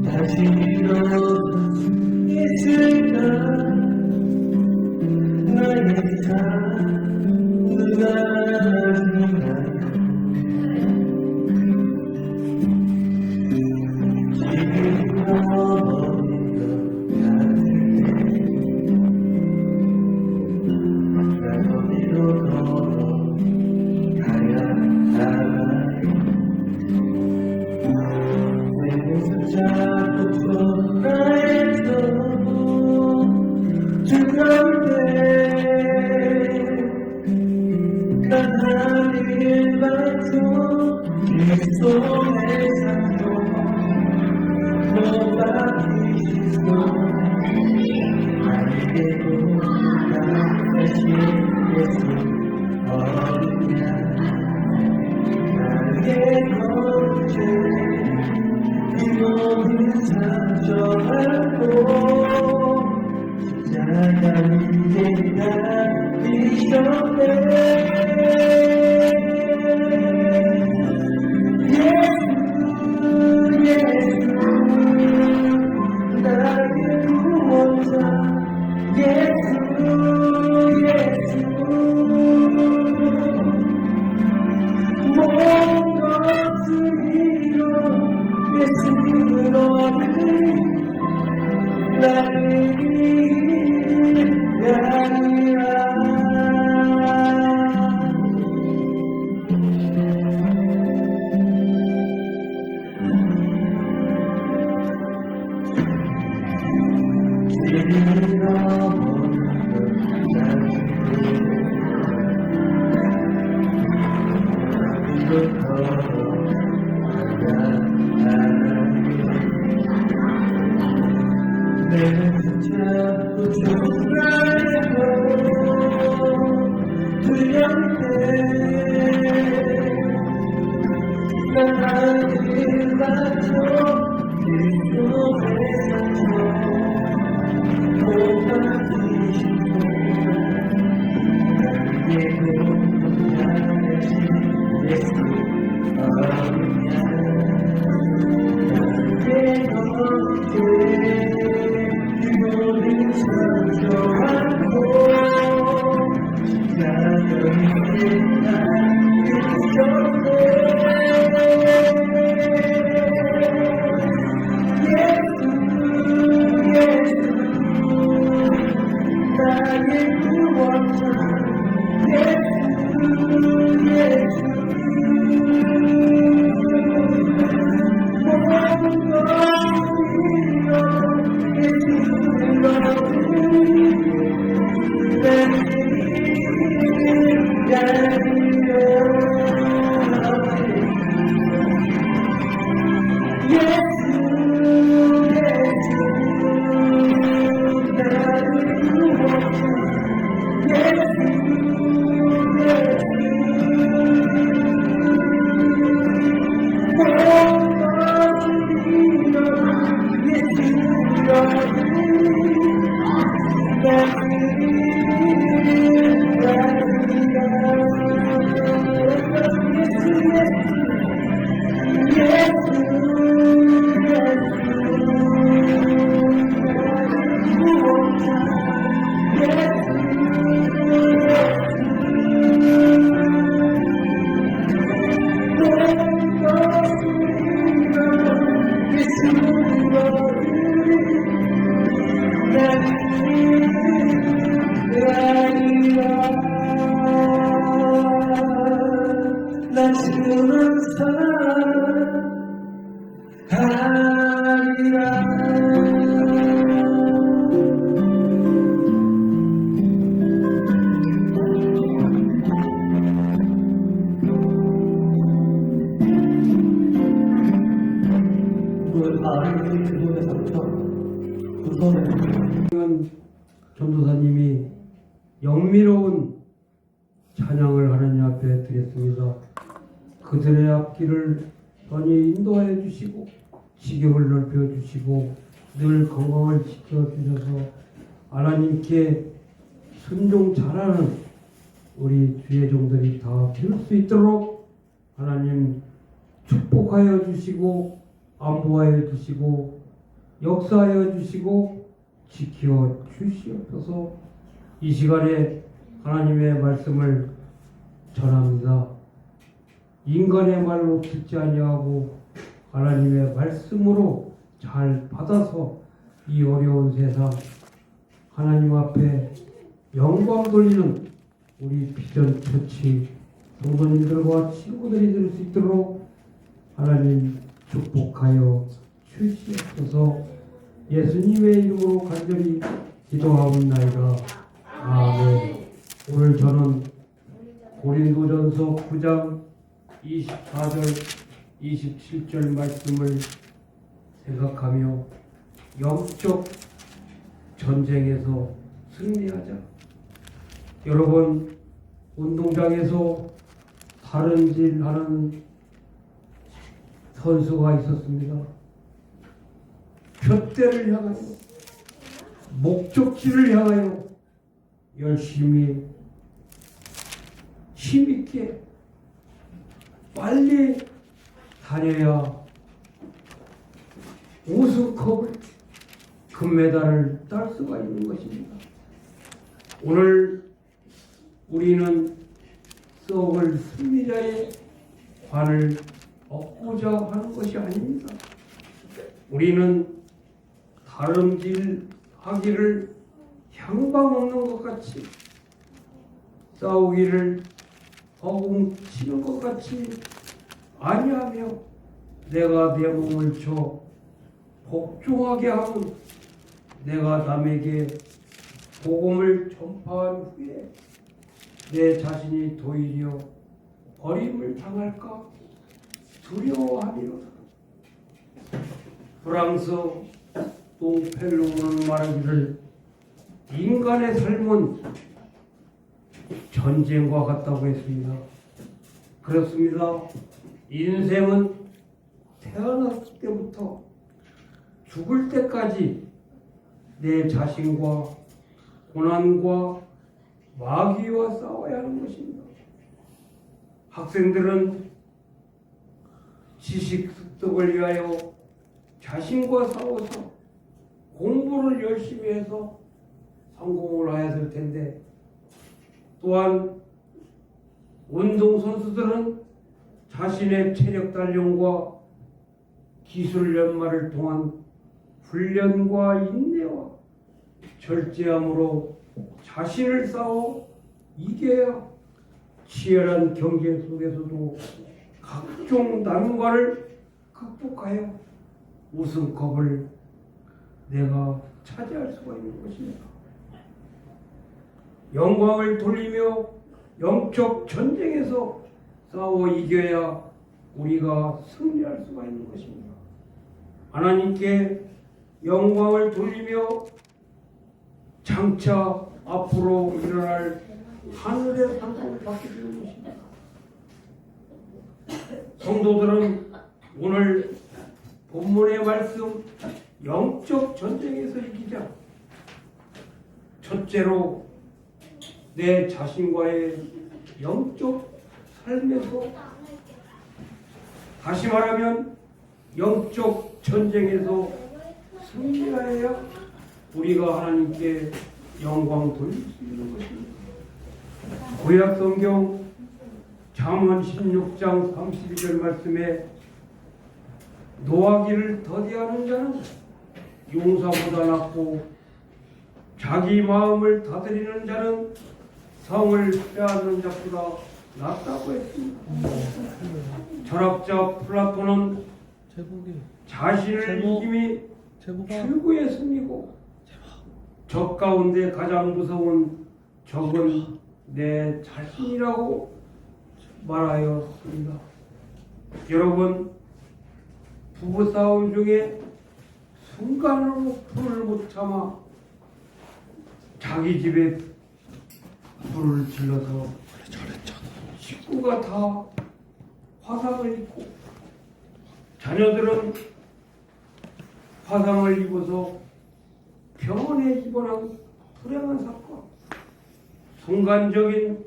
다시 일어날 수 있을까 나의 삶 누가 나중에 지금 어머니 것 같을 때 어디로 걸어가야 하나요 내 모습 자꾸 돌아해서 두려울 때난 하늘 밝고 그리스도의 삶도 못 바뀌시고 나에게도 나 다시 예수 어디냐 나에게 언제 이 모든 상처하고 십자가 위에 달리셨네 예수 나의 구원자 예수 모든 것을 이뤄 예수를 얻으리 나를 위하리라 내는 자꾸 돌아가고 두려울 때난 하늘 받쳐 그리스도의 상처 못 받으시고 나에게도 나가신 예수 어디냐 나에게 언제 모든 상처하고 십자가에 달리셨네 예수 나의 구원자 예수 모든 것을 이뤄 예수를 얻으리 난 지금은 사랑하리라 아름다운 그분의 상처 그 손에 전도사님이 영미로운 찬양을 하나님 앞에 드렸습니다. 그들의 앞길을 선히 인도하여 주시고 지경을 넓혀 주시고 늘 건강을 지켜주셔서 하나님께 순종 잘하는 우리 주의 종들이 다 될 수 있도록 하나님 축복하여 주시고 안보하여 주시고 역사하여 주시고 지켜 주시옵소서. 이 시간에 하나님의 말씀을 전합니다. 인간의 말로 듣지 아니하고 하나님의 말씀으로 잘 받아서 이 어려운 세상 하나님 앞에 영광 돌리는 우리 비전 처치 성도님들과 친구들이 될 수 있도록 하나님 축복하여 주시옵소서. 예수님의 이름으로 간절히 기도하옵나이다. 아멘. 오늘 저는 고린도전서 9장 24절 27절 말씀을 생각하며 영적 전쟁에서 승리하자. 여러분, 운동장에서 다른질 하는 선수가 있었습니다. 표대를 향하여 목적지를 향하여 열심히 힘있게 빨리 다녀야 우승컵을 금메달을 딸 수가 있는 것입니다. 오늘 우리는 썩을 승리자의 관을 얻고자 하는 것이 아닙니다. 우리는 다름질하기를 향방 없는 것 같이 싸우기를 허공치는 것 같이 아니하며 내가 내 몸을 쳐 복종하게 하고 내가 남에게 복음을 전파한 후에 내 자신이 도리어 버림을 당할까 두려워하리로다. 프랑스 똥펠로우는 말하기를 인간의 삶은 전쟁과 같다고 했습니다. 그렇습니다. 인생은 태어났을 때부터 죽을 때까지 내 자신과 고난과 마귀와 싸워야 하는 것입니다. 학생들은 지식 습득을 위하여 자신과 싸워서 공부를 열심히 해서 성공을 해야 될 텐데, 또한 운동선수들은 자신의 체력 단련과 기술 연마를 통한 훈련과 인내와 절제함으로 자신을 싸워 이겨야 치열한 경쟁 속에서도 각종 난관을 극복하여 우승컵을 내가 차지할 수가 있는 것입니다. 영광을 돌리며 영적 전쟁에서 싸워 이겨야 우리가 승리할 수가 있는 것입니다. 하나님께 영광을 돌리며 장차 앞으로 일어날 하늘의 상급을 받게 되는 것입니다. 성도들은 오늘 본문의 말씀 영적 전쟁에서 이기자. 첫째로 내 자신과의 영적 삶에서, 다시 말하면 영적 전쟁에서 승리하여야 우리가 하나님께 영광 돌릴 수 있는 것입니다. 구약 성경 잠언 16장 32절 말씀에 노하기를 더디하는 자는 용사보다 낫고 자기 마음을 다스리는 자는 성을 빼앗는 자보다 낫다고 했습니다. 철학자 플라톤은 자신을 이김이 최고의 승리고 적 가운데 가장 무서운 적은 내 자신이라고 말하였습니다. 여러분, 부부싸움 중에 순간으로 불을 못 참아 자기 집에 불을 질러서 식구가 다 화상을 입고 자녀들은 화상을 입어서 병원에 입원한 불행한 사건. 순간적인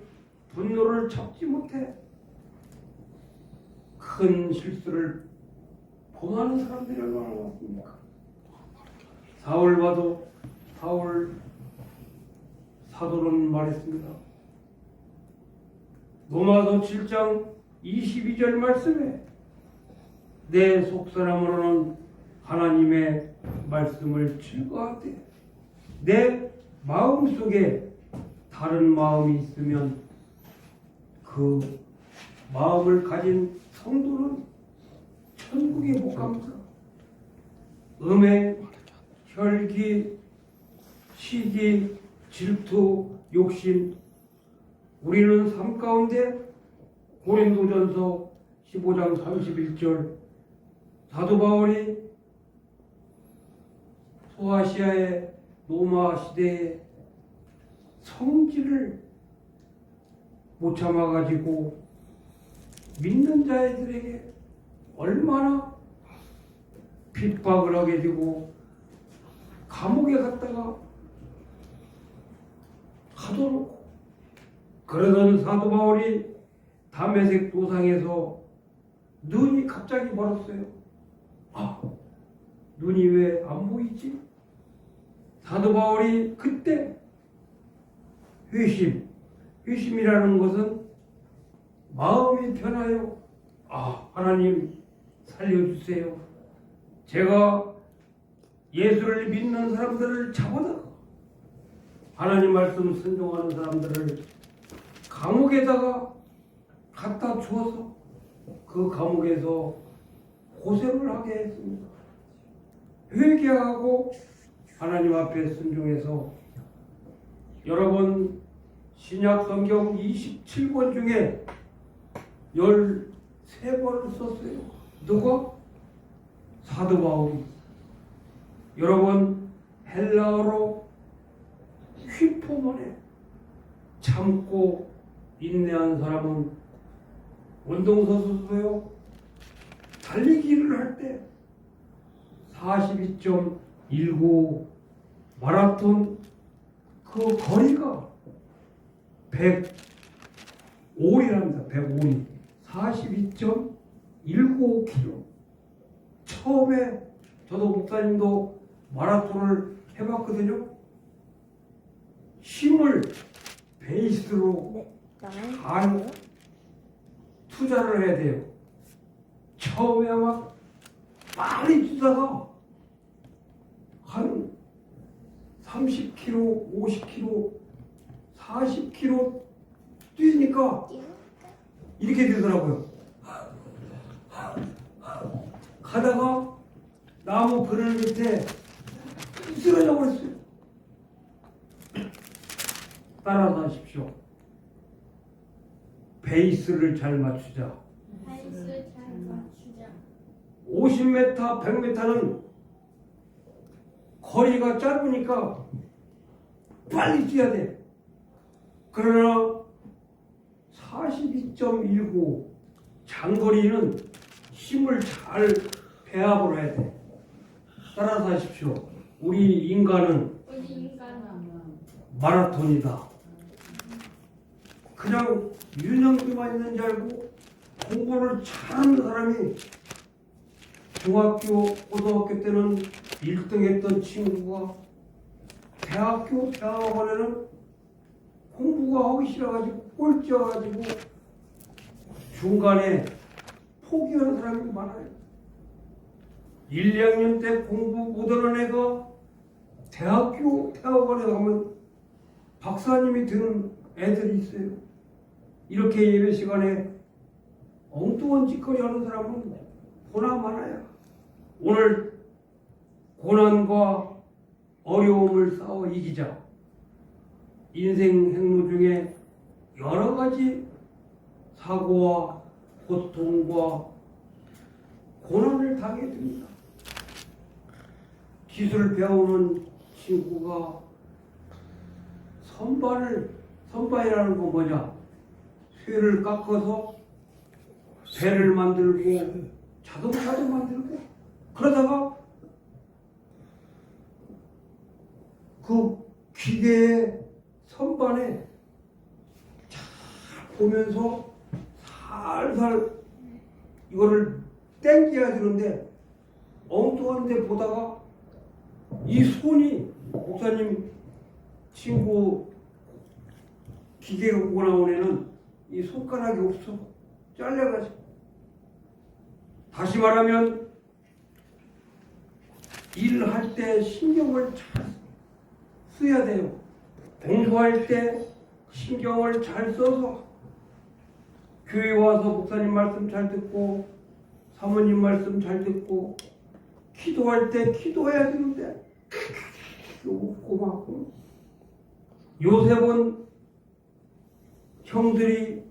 분노를 참지 못해 큰 실수를 범하는 사람들이 얼마나 많습니까? 사울 봐도 사울 사도는 말했습니다. 로마서 7장 22절 말씀에 내 속사람으로는 하나님의 말씀을 즐거워하되 내 마음속에 다른 마음이 있으면 그 마음을 가진 성도는 천국에 못 갑니다. 음행, 혈기, 시기, 질투, 욕심, 우리는 삶 가운데 고린도전서 15장 31절 사도 바울이 소아시아의 로마 시대에 성질을 못 참아가지고 믿는 자들에게 얼마나 핍박을 하게 되고 감옥에 갔다가 가둬놓고 그러던 사도 바울이 다메섹 도상에서 눈이 갑자기 멀었어요. 눈이 왜 안 보이지? 사도 바울이 그때 회심이라는 것은 마음이 변하여 하나님 살려주세요. 제가 예수를 믿는 사람들을 잡아다가 하나님 말씀 순종하는 사람들을 감옥에다가 갖다 주어서 그 감옥에서 고생을 하게 했습니다. 회개하고 하나님 앞에 순종해서 여러분 신약 성경 27권 중에 13번을 썼어요. 누가? 사도 바울이. 여러분 헬라어로 휘포문에 참고 인내한 사람은 운동선수도요 달리기를 할 때 42.19 마라톤 그 거리가 105이랍니다. 105리 42.195km. 처음에 저도 목사님도 마라톤을 해봤거든요. 힘을 베이스로 잘 투자를 해야 돼요. 처음에 막 빨리 뛰다가 한 30km, 50km, 40km 뛰니까 이렇게 되더라고요. 가다가 나무 그늘 밑에 쓰러져 버렸어요. 따라서 하십시오. 베이스를 잘 맞추자. 50m, 100m는 거리가 짧으니까 빨리 뛰어야 돼. 그러나 42.19 장거리는 힘을 잘 배합을 해야 돼. 따라서 하십시오. 우리 인간은 마라톤이다. 그냥 유년기만 있는 줄 알고 공부를 잘하는 사람이 중학교, 고등학교 때는 1등 했던 친구가 대학교, 대학원에는 공부가 하기 싫어가지고 꼴찌여가지고 중간에 포기하는 사람이 많아요. 1, 2학년 때 공부 못하는 애가 대학교, 대학원에 가면 박사님이 되는 애들이 있어요. 이렇게 예배 시간에 엉뚱한 짓거리 하는 사람은 보나 마나요. 오늘 고난과 어려움을 싸워 이기자. 인생 행로 중에 여러 가지 사고와 고통과 고난을 당하게 됩니다. 기술 배우는 친구가 선반이라는 건 뭐냐? 쇠를 깎아서 배를 만들고 자동차도 만들고 그러다가 그 기계의 선반에 잘 보면서 살살 이거를 땡겨야 되는데 엉뚱한 데 보다가 이 손이 목사님 친구 기계 갖고 나온 애는 이 손가락이 없어. 잘려가지고. 다시 말하면 일할 때 신경을 잘 써야 돼요. 공부할 때 신경을 잘 써서 교회 와서 목사님 말씀 잘 듣고 사모님 말씀 잘 듣고 기도할 때 기도해야 되는데 고맙고 요셉은 형들이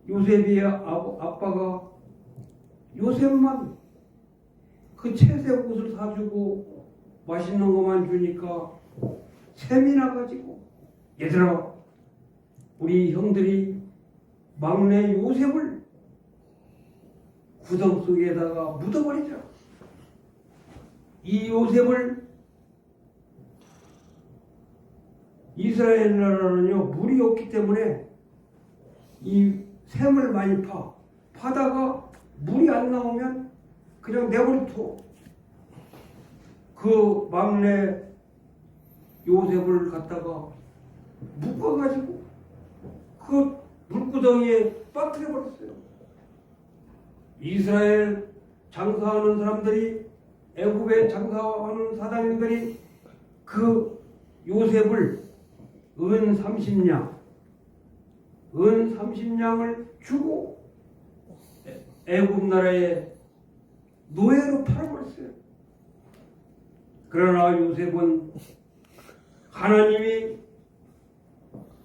요셉의 아빠가 요셉만 그 채색 옷을 사주고 맛있는 것만 주니까 샘이 나가지고 얘들아 우리 형들이 막내 요셉을 구덩 속에다가 묻어버리자. 이 요셉을 이스라엘 나라는요 물이 없기 때문에 이 샘을 많이 파다가 물이 안 나오면 그냥 내버려둬. 그 막내 요셉을 갖다가 묶어가지고 그 물구덩이에 빠뜨려 버렸어요. 이스라엘 장사하는 사람들이 애굽에 장사하는 사장님들이 그 요셉을 은 30냥을 주고 애굽 나라에 노예로 팔아버렸어요. 그러나 요셉은 하나님이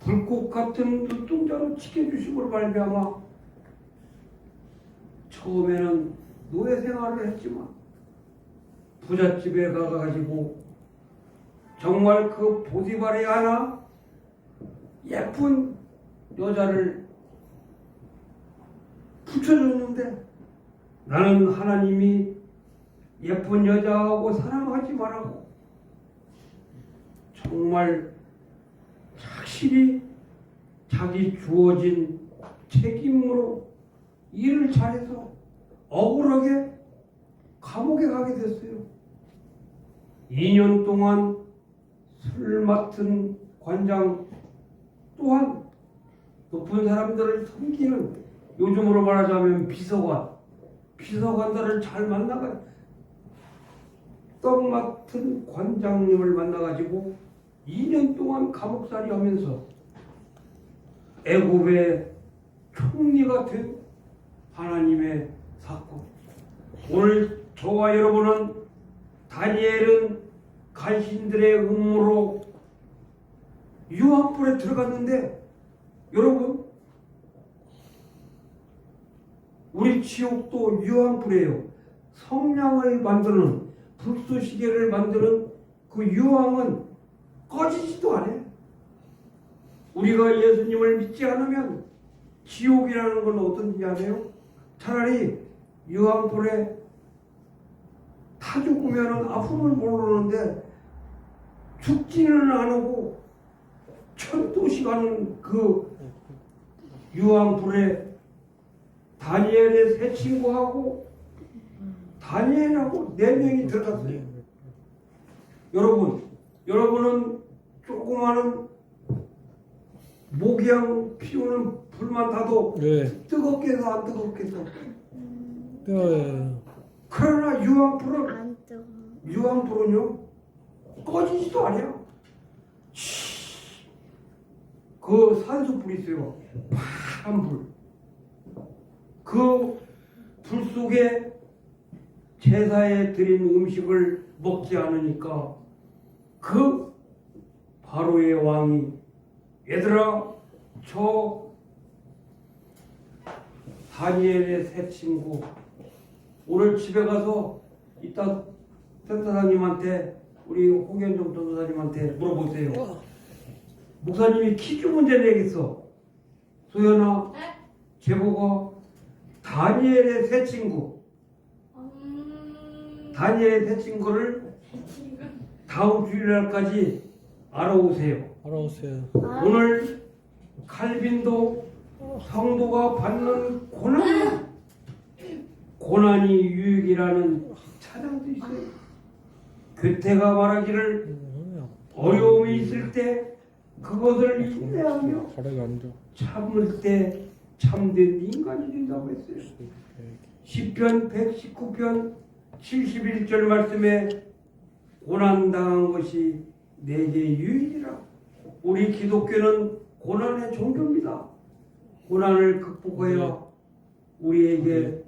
불꽃 같은 눈동자로 지켜주심으로 말미암아 처음에는 노예 생활을 했지만 부잣집에 가가지고 정말 그 보디발에 하나 예쁜 여자를 붙여줬는데 나는 하나님이 예쁜 여자하고 사랑하지 말라고 정말 확실히 자기 주어진 책임으로 일을 잘해서 억울하게 감옥에 가게 됐어요. 2년 동안 술 맡은 관장 또한 높은 사람들을 섬기는 요즘으로 말하자면 비서관들을 잘 만나가 떡 맡은 관장님을 만나가지고 2년 동안 감옥살이 하면서 애굽의 총리가 된 하나님의 사건. 오늘 저와 여러분은 다니엘은 간신들의 음모로 유황불에 들어갔는데 여러분 우리 지옥도 유황불이에요. 성냥을 만드는 불쏘시개를 만드는 그 유황은 꺼지지도 않아요. 우리가 예수님을 믿지 않으면 지옥이라는 건 어떤지 아세요? 차라리 유황불에 타 죽으면 아픔을 모르는데 죽지는 않고 천도씩 가는 그 유황불에 다니엘의 세 친구하고 다니엘하고 4명이 들어갔어요. 여러분은 조그마한 목양 피우는 불만 타도 뜨겁게 해서 안 뜨겁게 해서 그러나 유황불은요 꺼지지도 않아요. 그 산소불이 있어요. 파란 불. 그 불 속에 제사에 드린 음식을 먹지 않으니까 그 바로의 왕이 얘들아 저 다니엘의 세 친구 오늘 집에 가서 이따 센터장님한테 우리 홍현종 전도사님한테 물어보세요. 목사님이 퀴즈 문제 내겠어. 소연아 제보가 다니엘의 세 친구 다니엘의 세 친구를 다음 주일날까지 알아오세요. 알아오세요. 오늘 칼빈도 성도가 받는 고난이 유익이라는 찬양도 있어요. 괴테가 말하기를 어려움이 있을 때 그것을 인내하며 가래가 안 돼. 참을 때 참된 인간이 된다고 했어요. 시편 119편 71절 말씀에 고난당한 것이 내게 유익이라. 우리 기독교는 고난의 종교입니다. 고난을 극복해야 우리에게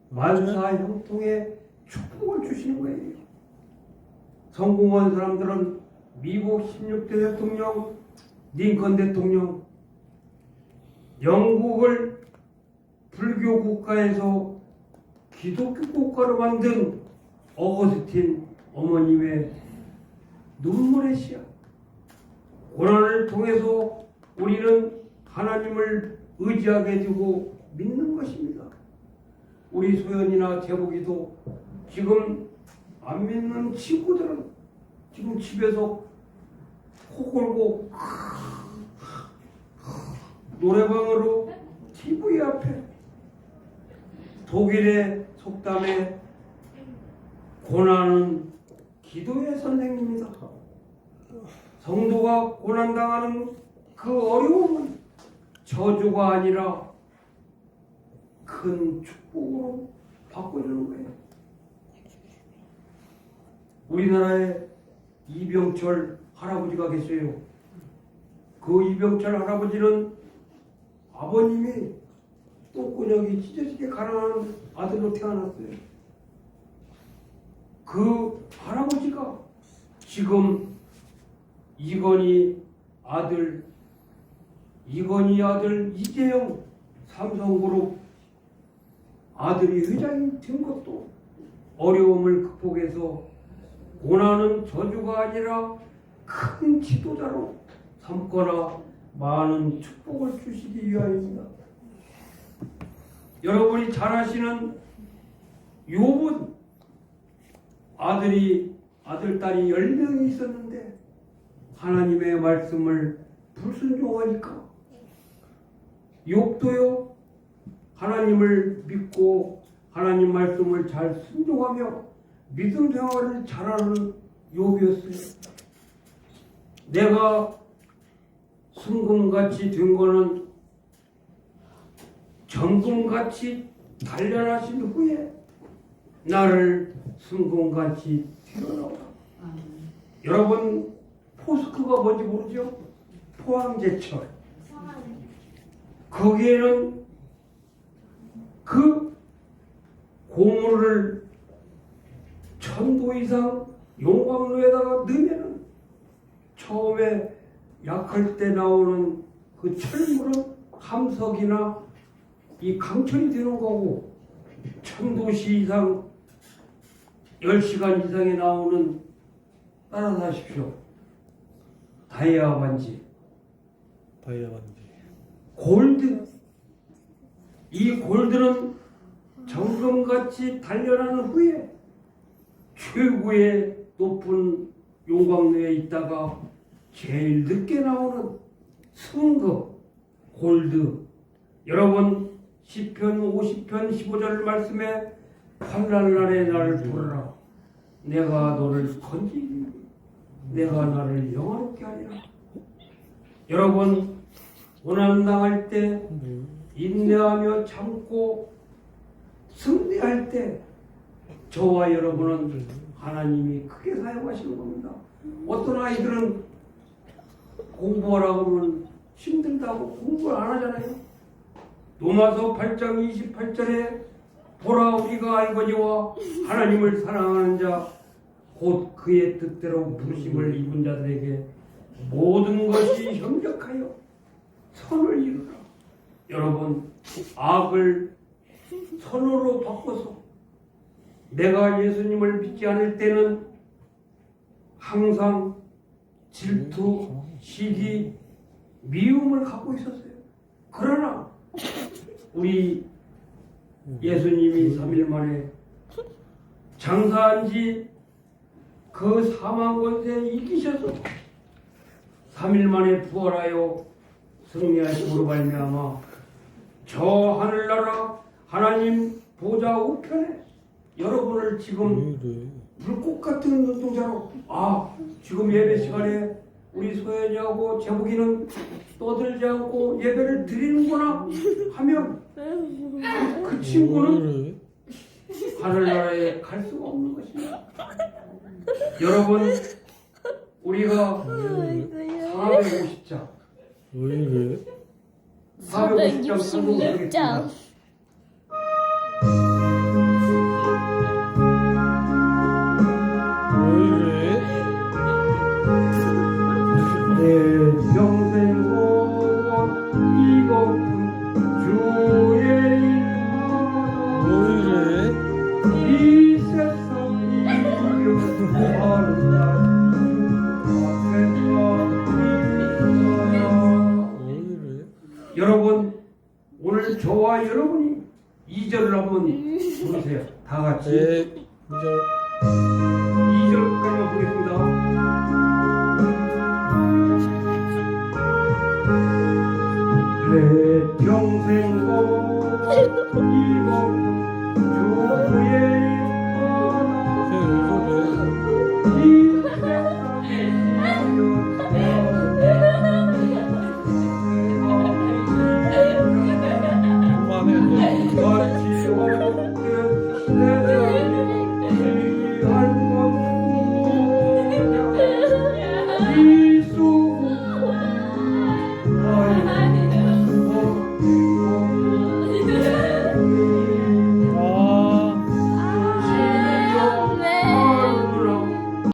만사 형통의 축복을 주시는 거예요. 성공한 사람들은 미국 16대 대통령, 링컨 대통령, 영국을 불교 국가에서 기독교 국가로 만든 어거스틴 어머님의 눈물의 씨앗. 고난을 통해서 우리는 하나님을 의지하게 되고 믿는 것입니다. 우리 소연이나 제복이도 지금 안 믿는 친구들은 지금 집에서 코 골고 노래방으로 TV 앞에 독일의 속담에 고난은 기도의 선생입니다. 성도가 고난당하는 그 어려움은 저주가 아니라 큰 축복으로 바꿔주는 거예요. 우리나라에 이병철 할아버지가 계세요. 그 이병철 할아버지는 아버님이 똥구녕이 찢어지게 가난한 아들로 태어났어요. 그 할아버지가 지금 이건희 아들 이재영 삼성그룹 아들이 회장이 된 것도 어려움을 극복해서 고난은 저주가 아니라 큰 지도자로 삼거나 많은 축복을 주시기 위하여입니다. 여러분이 잘 아시는 욥은 아들, 딸이 10명이 있었는데 하나님의 말씀을 불순종하니까 욥도요 하나님을 믿고 하나님 말씀을 잘 순종하며 믿음 생활을 잘하는 욥이었어요. 내가 순금같이 된 거는 정금같이 단련하신 후에 나를 순금같이 드러나오라. 여러분 포스코가 뭔지 모르죠? 포항제철. 거기에는 그 고물을 1000도 이상 용광로에다가 넣으면은 처음에 약할 때 나오는 그 철물은 함석이나 이 강철이 되는 거고 1000도씨 이상 10시간 이상에 나오는 따라서 하십시오. 다이아 반지, 골드. 이 골드는 정금같이 단련한 후에 최고의 높은 용광로에 있다가 제일 늦게 나오는 순금, 골드. 여러분 시편 50편 15절 말씀에 환난날에 나를 부르라. 내가 너를 건지리니 내가 나를 영화롭게 하리라. 여러분 고난당할 때 인내하며 참고 승리할 때 저와 여러분은 하나님이 크게 사용하시는 겁니다. 어떤 아이들은 공부하라고 하면 힘들다고 공부를 안 하잖아요. 로마서 8장 28절에 보라 우리가 알거니와 하나님을 사랑하는 자 곧 그의 뜻대로 부르심을 입은 자들에게 모든 것이 협력하여 선을 이루라. 여러분 악을 선으로 바꿔서 내가 예수님을 믿지 않을 때는 항상 질투, 시기, 미움을 갖고 있었어요. 그러나 우리 예수님이 3일 만에 장사한 지 그 사망 권세 이기셔서 3일 만에 부활하여 승리하심으로 말미암아 저 하늘나라 하나님 보좌 우편에 여러분을 지금 불꽃 같은 눈동자로 지금 예배 시간에 우리 소연이하고 제복이는 떠들지 않고 예배를 드리는구나 하면 그 친구는 하늘나라에 갈 수가 없는 것입니다. 여러분 우리가 450장 왜 이래? 460장 성공하겠습니다. 내 평생 소원 이것뿐 주의 이름하라 이 세상 이름 하는 날 여러분 오늘 저와 여러분이 2절을 한번 부르세요. 다 같이. 네, 2절.